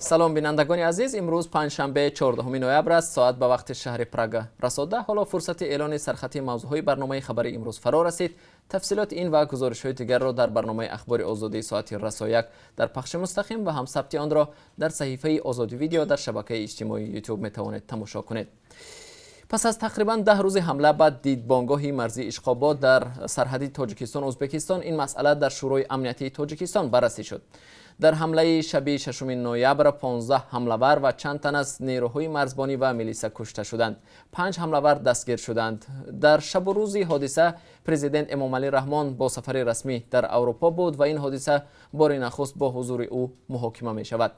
سلام بینندگان عزیز، امروز پنجشنبه 14 نوامبر است. ساعت به وقت شهر پراگ رسیده. حالا فرصت اعلان سرخطی موضوعهای برنامه خبری امروز فرا رسید. تفصیلات این و گزارش‌های دیگر را در برنامه اخبار آزادی ساعت رسا 1 در پخش مستقیم و هم ثبت آن را در صحیفه آزادی ویدیو در شبکه اجتماعی یوتیوب میتوانید تماشا کنید. پس از تقریبا 10 روز حمله به دیدبانگاه مرزی اشقاباد در سرحدی تاجیکستان ازبکستان، این مسئله در شورای امنیتی تاجیکستان بررسی شد. در حمله شب 6 نوامبر 15 حمله‌ور و چند تن از نیروهای مرزبانی و میلیسا کشته شدند. 5 حمله‌ور دستگیر شدند. در شب و روز حادثه پرزیدنت امامعلی رحمان با سفر رسمی در اروپا بود و این حادثه بار نخست با حضور او محاکمه می شود.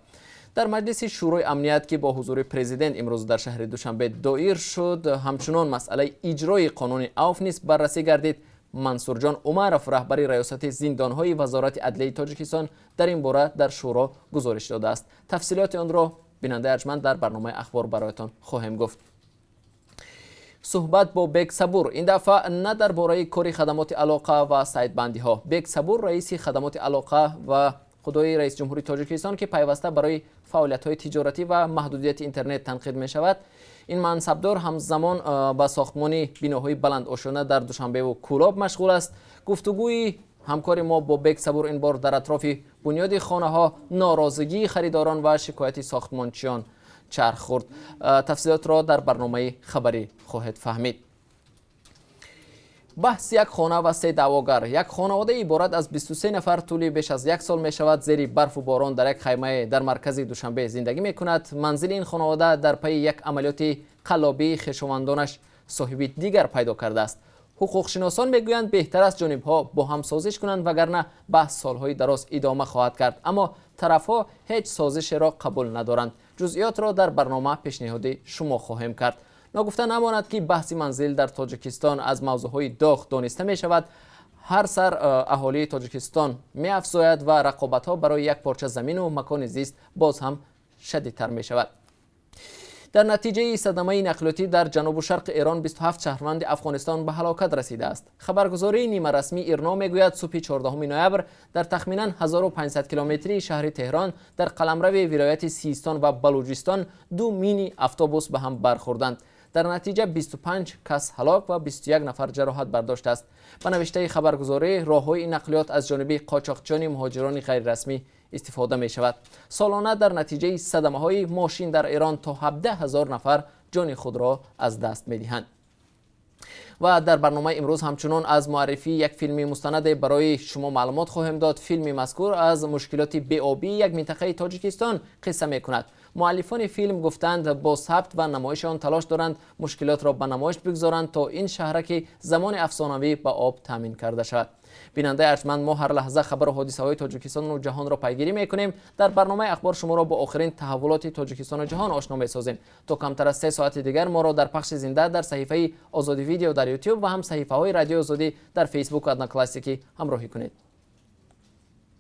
در مجلس شورای امنیت که با حضور پرزیدنت امروز در شهر دوشنبه دایر شد، همچنان مسئله اجرای قانون عفو نیز بررسی گردید. منصور جان عمرов رهبر ریاست زندانهای وزارت عدلیه تاجیکستان در این باره در شورا گزارش داده است. تفصیلات آن را بیننده ارجمند در برنامه اخبار برایتان خواهیم گفت. صحبت با بیگ صبور، این دفعه نه درباره کاری خدمات علاقه و سایت‌بندی ها. بیگ صبور رئیس خدمات علاقه و خدای رئیس جمهوری تاجیکستان که پیوسته برای فعالیت‌های تجارتی و محدودیت اینترنت تنقید می شود، این منصبدار همزمان با ساختمان بناهای بلند آشانه در دوشنبه و کولاب مشغول است. گفتگوی همکار ما با بیگ صبور این بار در اطراف بنیاد خانه ها، ناراضگی خریداران و شکایت ساختمانچیان چرخ خورد. تفصیلات را در برنامه خبری خواهید فهمید. بحث یک خانه و 3 دعواگر. یک خانواده عبارت از 23 نفر طول بیش از 1 سال می شود زیر برف و باران در یک خیمه در مرکز دوشنبه زندگی می کند. منزل این خانواده در پی یک عملیات قلابی خویشاوندانش صاحب دیگر پیدا کرده است. حقوقشناسان میگویند بهتر است جانب‌ها با هم سازش کنند وگرنه بحث سالهای دراز ادامه خواهد کرد، اما طرف‌ها هیچ سازش را قبول ندارند. جزئیات را در برنامه پیشنهاد شما خواهیم کرد. نگفته نماند که بحث منزل در تاجیکستان از موضوعهای داغ دانسته می شود. هر سر اهالی تاجیکستان می افزاید و رقابت‌ها برای یک پارچه زمین و مکان زیست باز هم شدیدتر می شود. در نتیجه صدمه نقلیاتی در جنوب و شرق ایران 27 شهروند افغانستان به هلاکت رسیده است. خبرگزاری نیمه رسمی ایرنا میگوید صبح 14 نوامبر در تخمینا 1500 کیلومتری شهر تهران در قلمرو ولایت سیستان و بلوچستان 2 مینی اتوبوس به هم برخوردند. در نتیجه 25 کس هلاک و 21 نفر جراحت برداشته است. به نوشته خبرگزاری راههای نقلیات از جانب قاچاقچیان مهاجران غیر رسمی استفاده می شود. سالانه در نتیجه صدمه های ماشین در ایران تا 17,000 نفر جان خود را از دست می دهند. و در برنامه امروز همچنان از معرفی یک فیلم مستند برای شما معلومات خواهیم داد. فیلم مذکور از مشکلات بی‌آبی یک منطقه تاجیکستان قصه می کند. مؤلفان فیلم گفتند با ثبت و نمایش آن تلاش دارند مشکلات را به نمایش بگذارند تا این شهرک زمان افسانه‌ای به آب تامین کرده شود. بیننده ارجمند، ما هر لحظه خبر و حادثه‌های تاجیکستان و جهان را پیگیری می‌کنیم. در برنامه اخبار شما را با آخرین تحولات تاجیکستان و جهان آشنا می‌سازیم. تا کمتر از 3 ساعت دیگر ما را در پخش زنده در صحیفه آزادی ویدیو در یوتیوب و هم صحیفه‌های رادیو آزادی در فیسبوک و ادنا کلاسیکی همراهی کنید.